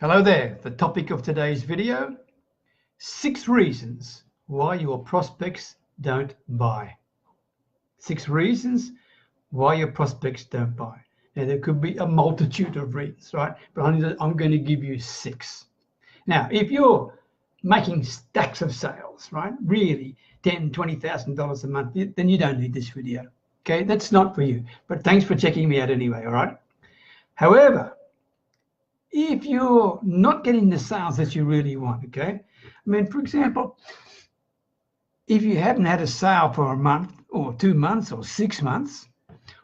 Hello there. The topic of today's video, 6 reasons why your prospects don't buy. 6 reasons why your prospects don't buy. Now, there could be a multitude of reasons, right? But I'm going to give you 6. Now, if you're making stacks of sales, right, really $10,000, $20,000 a month, then you don't need this video, okay? That's not for you. But thanks for checking me out anyway, all right? However, if you're not getting the sales that you really want, okay? I mean, for example, if you haven't had a sale for a month or 2 months or 6 months,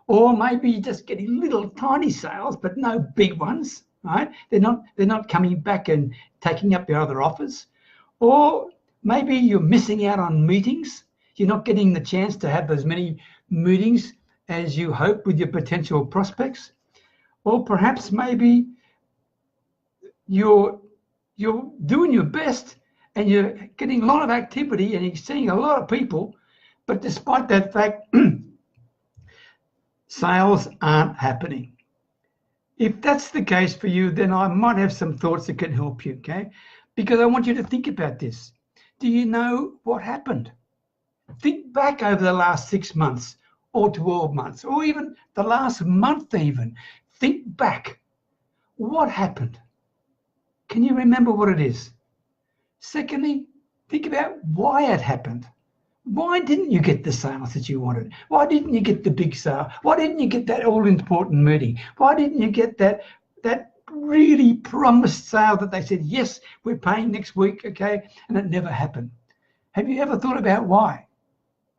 or maybe you're just getting little tiny sales, but no big ones, right? They're not coming back and taking up your other offers. Or maybe you're missing out on meetings. You're not getting the chance to have as many meetings as you hope with your potential prospects. Or perhaps maybe you're doing your best and you're getting a lot of activity and you're seeing a lot of people, but despite that fact, sales aren't happening. If that's the case for you, then I might have some thoughts that can help you, okay? Because I want you to think about this. Do you know what happened? Think back over the last 6 months or 12 months, or even the last month even. Think back. What happened? Can you remember what it is? Secondly, think about why it happened. Why didn't you get the sales that you wanted? Why didn't you get the big sale? Why didn't you get that all-important meeting? Why didn't you get that really promised sale that they said, yes, we're paying next week, okay? And it never happened. Have you ever thought about why?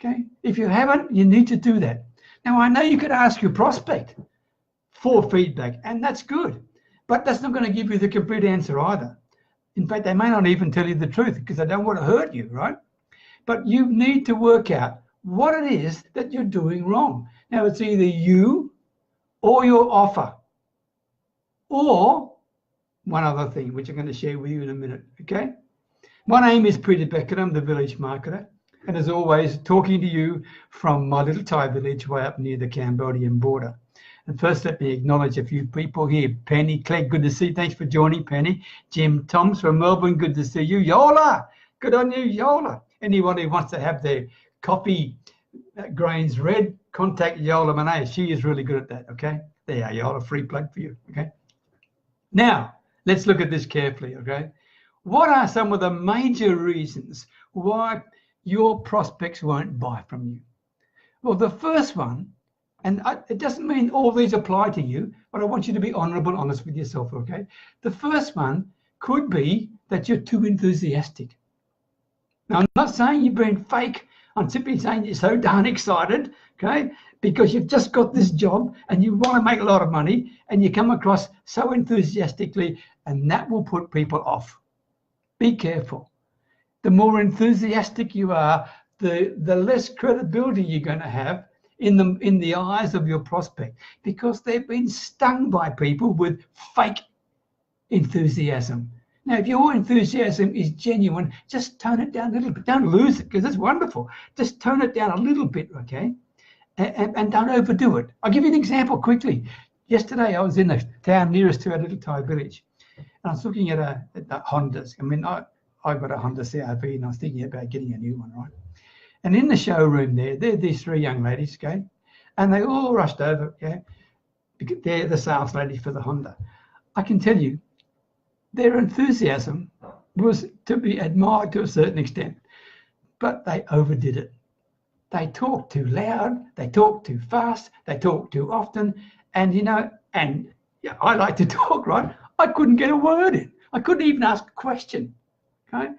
Okay? If you haven't, you need to do that. Now, I know you could ask your prospect for feedback, and that's good. But that's not going to give you the complete answer either. In fact, they may not even tell you the truth because they don't want to hurt you, right? But you need to work out what it is that you're doing wrong. Now, it's either you or your offer, or one other thing, which I'm going to share with you in a minute, okay? My name is Peter Beckenham, the village marketer. And as always, talking to you from my little Thai village way up near the Cambodian border. And first, let me acknowledge a few people here. Penny, Clegg, good to see you. Thanks for joining, Penny. Jim Toms from Melbourne, good to see you. Yola, good on you, Yola. Anyone who wants to have their coffee grains red, contact Yola Monet. She is really good at that, okay? There you are, Yola, free plug for you, okay? Now, let's look at this carefully, okay? What are some of the major reasons why your prospects won't buy from you? Well, the first one, and it doesn't mean all these apply to you, but I want you to be honorable and honest with yourself, okay? The first one could be that you're too enthusiastic. Now, I'm not saying you're being fake. I'm simply saying you're so darn excited, okay? Because you've just got this job and you want to make a lot of money and you come across so enthusiastically, and that will put people off. Be careful. The more enthusiastic you are, the less credibility you're going to have in the eyes of your prospect, because they've been stung by people with fake enthusiasm. Now, if your enthusiasm is genuine, just tone it down a little bit. Don't lose it, because it's wonderful. Just tone it down a little bit, okay? And don't overdo it. I'll give you an example quickly. Yesterday, I was in the town nearest to our little Thai village, and I was looking at the Hondas. I mean, I've got a Honda CRV, and I was thinking about getting a new one, right? And in the showroom there are these 3 young ladies, okay? And they all rushed over, okay? Because they're the sales ladies for the Honda. I can tell you, their enthusiasm was to be admired to a certain extent, but they overdid it. They talked too loud, they talked too fast, they talked too often, and yeah, I like to talk, right? I couldn't get a word in. I couldn't even ask a question, okay?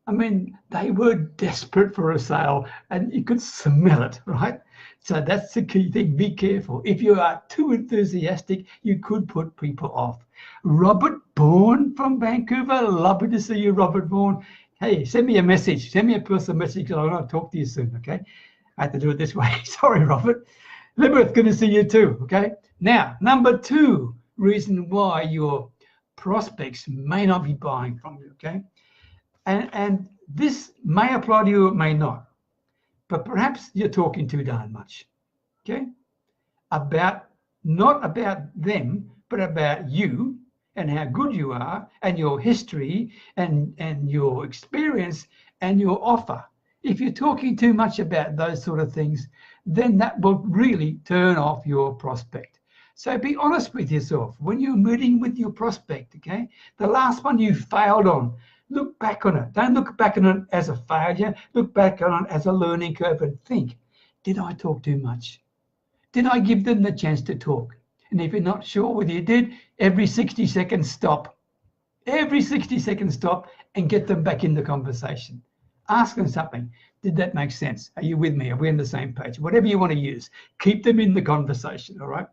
I mean, they were desperate for a sale, and you could smell it, right? So that's the key thing. Be careful. If you are too enthusiastic, you could put people off. Robert Bourne from Vancouver. Lovely to see you, Robert Bourne. Hey, send me a message. Send me a personal message, because I want to talk to you soon, okay? I have to do it this way. Sorry, Robert. Elizabeth, good to see you too, okay? Now, number 2 reason why your prospects may not be buying from you, okay? And this may apply to you, it may not. But perhaps you're talking too darn much, okay? Not about them, but about you and how good you are and your history and your experience and your offer. If you're talking too much about those sort of things, then that will really turn off your prospect. So be honest with yourself. When you're meeting with your prospect, okay, the last one you failed on, look back on it. Don't look back on it as a failure. Look back on it as a learning curve and think, did I talk too much? Did I give them the chance to talk? And if you're not sure whether you did, every 60 seconds stop. Every 60 seconds stop and get them back in the conversation. Ask them something. Did that make sense? Are you with me? Are we on the same page? Whatever you want to use, keep them in the conversation, all right?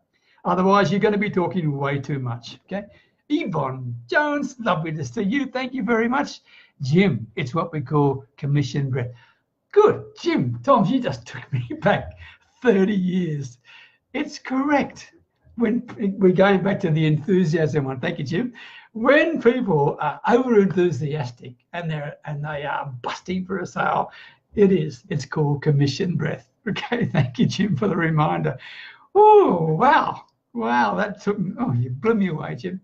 Otherwise, you're going to be talking way too much, okay? Yvonne Jones, lovely to see you. Thank you very much. Jim, it's what we call commission breath. Good, Jim. Tom, you just took me back 30 years. It's correct. When we're going back to the enthusiasm one, thank you, Jim. When people are over enthusiastic and they are busting for a sale, it's called commission breath. Okay, thank you, Jim, for the reminder. Oh, wow, that took, you blew me away, Jim.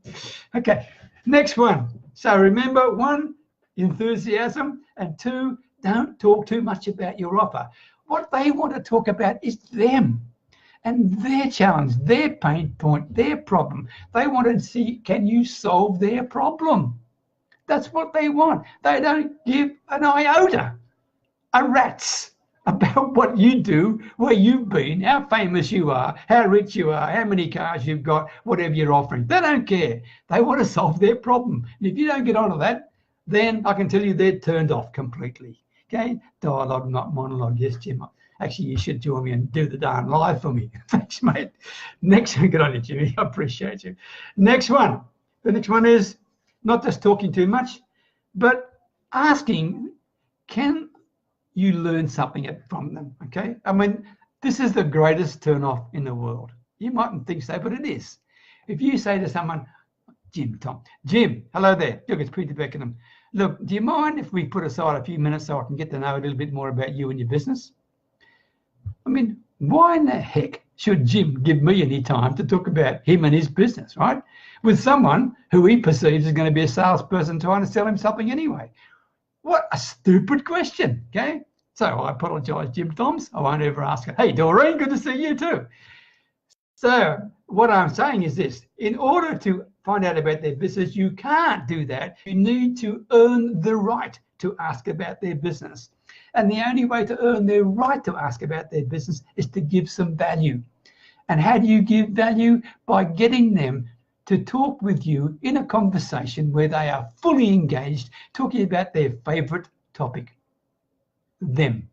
Okay, next one. So remember, 1, enthusiasm, and 2, don't talk too much about your offer. What they want to talk about is them and their challenge, their pain point, their problem. They want to see, can you solve their problem? That's what they want. They don't give an iota, a rat's, about what you do, where you've been, how famous you are, how rich you are, how many cars you've got, whatever you're offering. They don't care. They want to solve their problem. And if you don't get onto that, then I can tell you they're turned off completely. Okay? Dialogue, not monologue. Yes, Jim. Actually, you should join me and do the darn live for me. Thanks, mate. Next one, good on you, Jimmy. I appreciate you. Next one. The next one is not just talking too much, but asking, can you learn something from them? Okay? I mean, this is the greatest turn off in the world. You mightn't think so, but it is. If you say to someone, Jim, hello there. Look, it's Peter Beckenham. Look, do you mind if we put aside a few minutes so I can get to know a little bit more about you and your business? I mean, why in the heck should Jim give me any time to talk about him and his business, right? With someone who he perceives is going to be a salesperson trying to sell him something anyway. What a stupid question, okay? So I apologise, Jim Toms. I won't ever ask her. Hey, Doreen, good to see you too. So what I'm saying is this. In order to find out about their business, you can't do that. You need to earn the right to ask about their business. And the only way to earn their right to ask about their business is to give some value. And how do you give value? By getting them to talk with you in a conversation where they are fully engaged, talking about their favorite topic, them.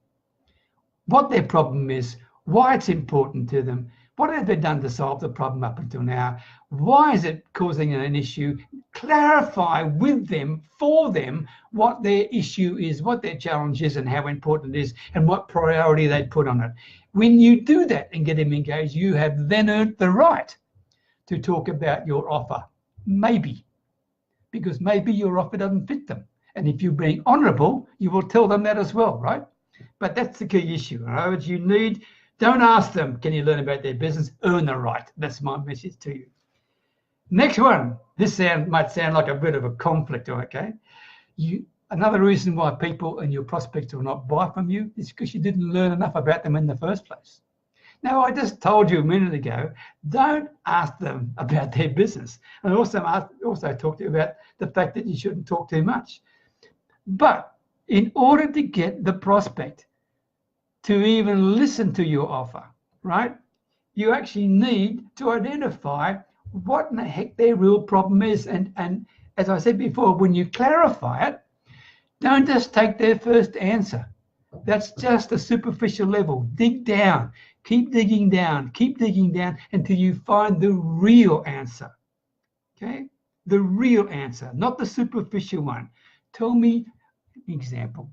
What their problem is, why it's important to them, what have they done to solve the problem up until now, why is it causing an issue, clarify with them, for them, what their issue is, what their challenge is and how important it is and what priority they put on it. When you do that and get them engaged, you have then earned the right to talk about your offer. Maybe, because maybe your offer doesn't fit them. And if you're being honorable, you will tell them that as well, right? But that's the key issue. In other words, don't ask them, can you learn about their business? Earn the right. That's my message to you. Next one. This might sound like a bit of a conflict, okay? Another reason why people and your prospects will not buy from you is because you didn't learn enough about them in the first place. Now, I just told you a minute ago, don't ask them about their business. And also talked to you about the fact that you shouldn't talk too much. But in order to get the prospect to even listen to your offer, right, you actually need to identify what in the heck their real problem is. And as I said before, when you clarify it, don't just take their first answer. That's just a superficial level. Dig down. Keep digging down until you find the real answer. Okay? The real answer, not the superficial one. Give me an example.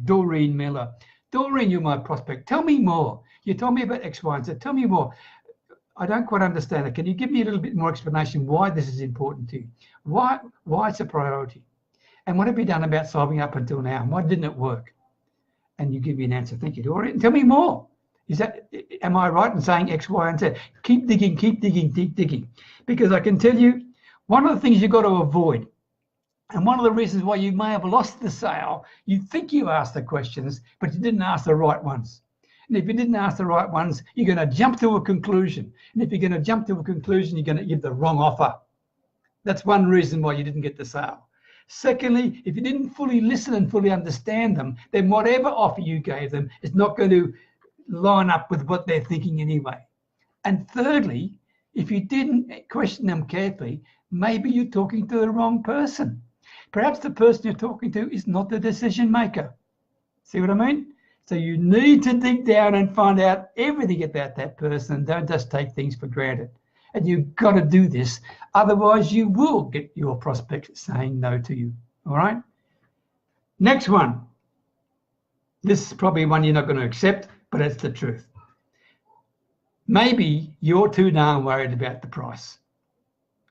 Doreen Miller. Doreen, you're my prospect. Tell me more. You told me about X, Y, and Z. Tell me more. I don't quite understand it. Can you give me a little bit more explanation why this is important to you? Why it's a priority? And what have you done about solving up until now? Why didn't it work? And you give me an answer. Thank you, Doreen. Tell me more. Am I right in saying X, Y, and Z? Keep digging. Because I can tell you, One of the things you've got to avoid, and one of the reasons why you may have lost the sale, you think you asked the questions, but you didn't ask the right ones. And if you didn't ask the right ones, you're going to jump to a conclusion. And if you're going to jump to a conclusion, you're going to give the wrong offer. That's one reason why you didn't get the sale. Secondly, if you didn't fully listen and fully understand them, then whatever offer you gave them is not going to line up with what they're thinking anyway. And thirdly, if you didn't question them carefully, maybe you're talking to the wrong person. Perhaps the person you're talking to is not the decision maker. See what I mean? So you need to dig down and find out everything about that person, and don't just take things for granted. And you've got to do this. Otherwise, you will get your prospects saying no to you. All right? Next one. This is probably one you're not going to accept, but it's the truth. Maybe you're too darn worried about the price.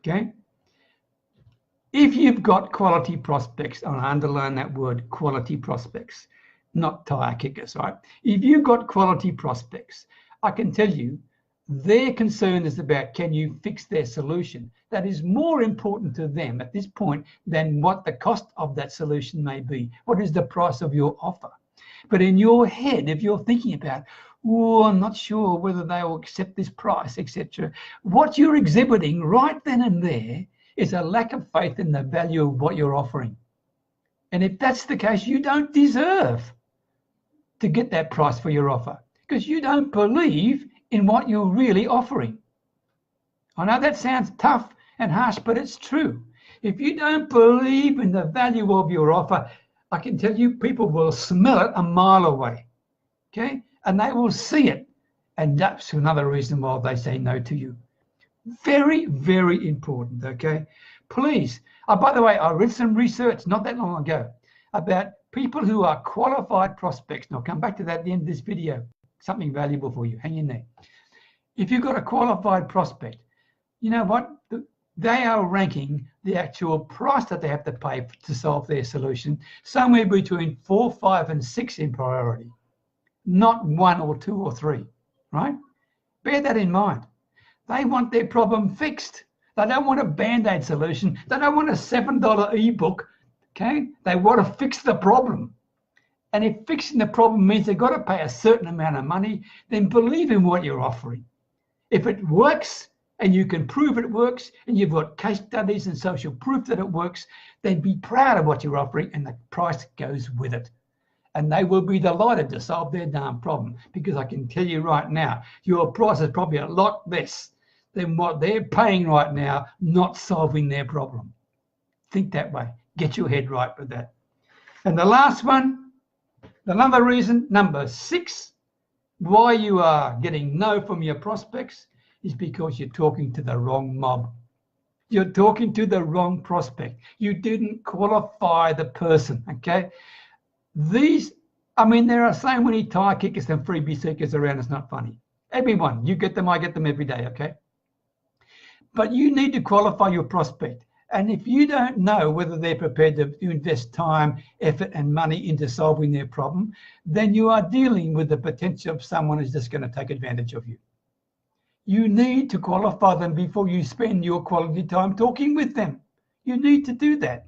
Okay? If you've got quality prospects, and I underline that word, quality prospects, not tire kickers, right? If you've got quality prospects, I can tell you their concern is about, can you fix their solution? That is more important to them at this point than what the cost of that solution may be. What is the price of your offer? But in your head, if you're thinking about, oh, I'm not sure whether they will accept this price, etc., what you're exhibiting right then and there is a lack of faith in the value of what you're offering. And if that's the case, you don't deserve to get that price for your offer because you don't believe in what you're really offering. I know that sounds tough and harsh, but it's true. If you don't believe in the value of your offer, I can tell you people will smell it a mile away, okay? And they will see it. And that's another reason why they say no to you. Very, very important, okay? Please. By the way, I read some research not that long ago about people who are qualified prospects. And I'll come back to that at the end of this video. Something valuable for you. Hang in there. If you've got a qualified prospect, you know what? They are ranking the actual price that they have to pay to solve their solution somewhere between 4, 5, and 6 in priority, not 1 or 2 or 3, right? Bear that in mind. They want their problem fixed. They don't want a Band-Aid solution. They don't want a $7 ebook, okay? They want to fix the problem. And if fixing the problem means they've got to pay a certain amount of money, then believe in what you're offering. If it works and you can prove it works and you've got case studies and social proof that it works, then be proud of what you're offering and the price goes with it. And they will be delighted to solve their damn problem because I can tell you right now, your price is probably a lot less than what they're paying right now, not solving their problem. Think that way. Get your head right with that. And the last one, another reason, number 6, why you are getting no from your prospects is because you're talking to the wrong mob. You're talking to the wrong prospect. You didn't qualify the person, okay? There are so many tire kickers and freebie seekers around, it's not funny. Everyone, you get them, I get them every day, okay? But you need to qualify your prospect. And if you don't know whether they're prepared to invest time, effort, and money into solving their problem, then you are dealing with the potential of someone who's just going to take advantage of you. You need to qualify them before you spend your quality time talking with them. You need to do that.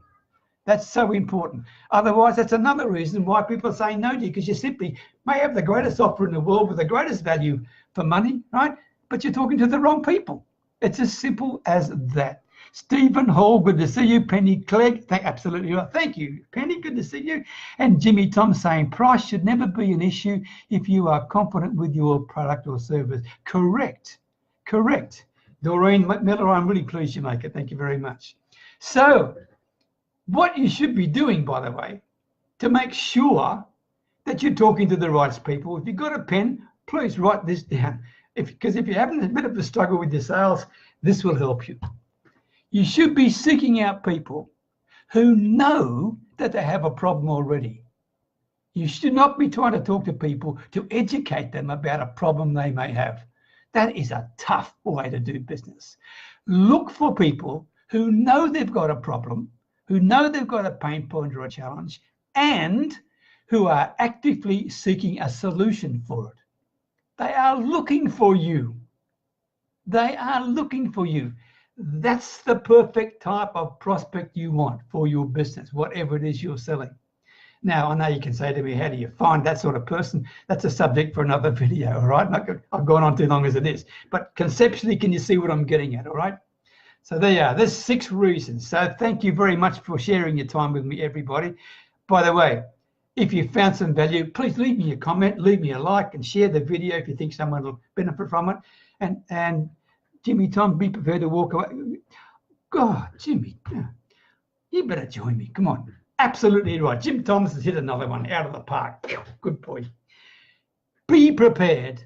That's so important. Otherwise, that's another reason why people say no to you, because you simply may have the greatest offer in the world with the greatest value for money, right? But you're talking to the wrong people. It's as simple as that. Stephen Hall, good to see you. Penny Clegg, absolutely right. Thank you, Penny, good to see you. And Jimmy Tom saying price should never be an issue if you are confident with your product or service. Correct. Doreen Miller, I'm really pleased you make it. Thank you very much. So what you should be doing, by the way, to make sure that you're talking to the right people, if you've got a pen, please write this down. Because if you're having a bit of a struggle with your sales, this will help you. You should be seeking out people who know that they have a problem already. You should not be trying to talk to people to educate them about a problem they may have. That is a tough way to do business. Look for people who know they've got a problem, who know they've got a pain point or a challenge, and who are actively seeking a solution for it. They are looking for you. They are looking for you. That's the perfect type of prospect you want for your business, whatever it is you're selling. Now, I know you can say to me, how do you find that sort of person? That's a subject for another video, all right? I've gone on too long as it is. But conceptually, can you see what I'm getting at, all right? So there you are. There's 6 reasons. So thank you very much for sharing your time with me, everybody. By the way, if you found some value, please leave me a comment, leave me a like, and share the video if you think someone will benefit from it. And Jimmy Tom, be prepared to walk away. God, Jimmy, you better join me. Come on. Absolutely right. Jim Thomas has hit another one out of the park. Good boy. Be prepared.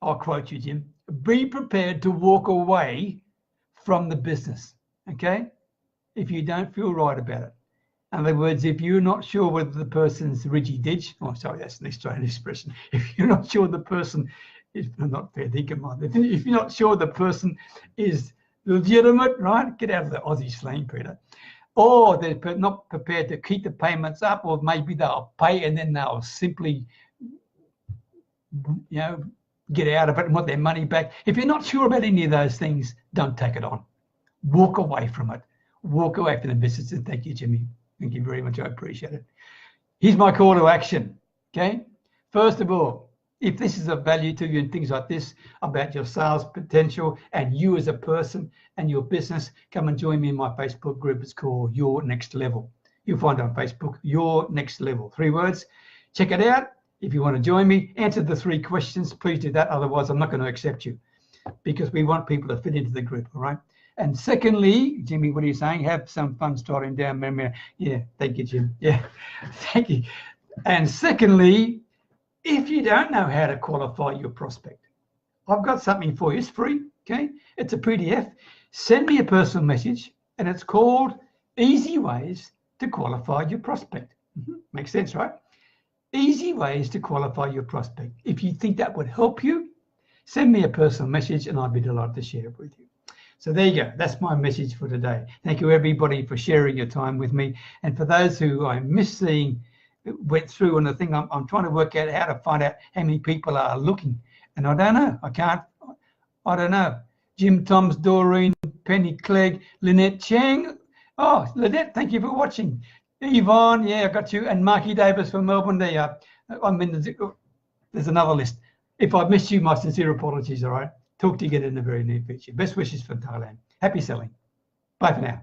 I'll quote you, Jim. Be prepared to walk away from the business, okay? If you don't feel right about it. In other words, if you're not sure whether the person's ridgy-ditch, oh, sorry, that's an Australian expression. If you're not sure the person is not fair, think of mine. If you're not sure the person is legitimate, right? Get out of the Aussie slang, Peter. Or they're not prepared to keep the payments up, or maybe they'll pay and then they'll simply, get out of it and want their money back. If you're not sure about any of those things, don't take it on. Walk away from it. Walk away from the business. And thank you, Jimmy. Thank you very much. I appreciate it. Here's my call to action. Okay. First of all, if this is of value to you and things like this about your sales potential and you as a person and your business, come and join me in my Facebook group. It's called Your Next Level. You'll find it on Facebook, Your Next Level. 3 words. Check it out. If you want to join me, answer the 3 questions. Please do that. Otherwise, I'm not going to accept you because we want people to fit into the group. All right. And secondly, Jimmy, what are you saying? Have some fun starting down memory. Yeah. Thank you, Jim. Yeah. Thank you. And secondly, if you don't know how to qualify your prospect, I've got something for you. It's free. Okay. It's a PDF. Send me a personal message and it's called Easy Ways to Qualify Your Prospect. Makes sense, right? Easy ways to qualify your prospect. If you think that would help you, send me a personal message and I'd be delighted to share it with you. So there you go. That's my message for today. Thank you, everybody, for sharing your time with me. And for those who I missed seeing, went through on the thing, I'm trying to work out how to find out how many people are looking. And I don't know. I don't know. Jim Toms, Doreen, Penny Clegg, Lynette Chang. Oh, Lynette, thank you for watching. Yvonne, yeah, I got you. And Marky Davis from Melbourne. There, there's another list. If I've missed you, my sincere apologies, all right? Talk to you again in the very near future. Best wishes from Thailand. Happy selling. Bye for now.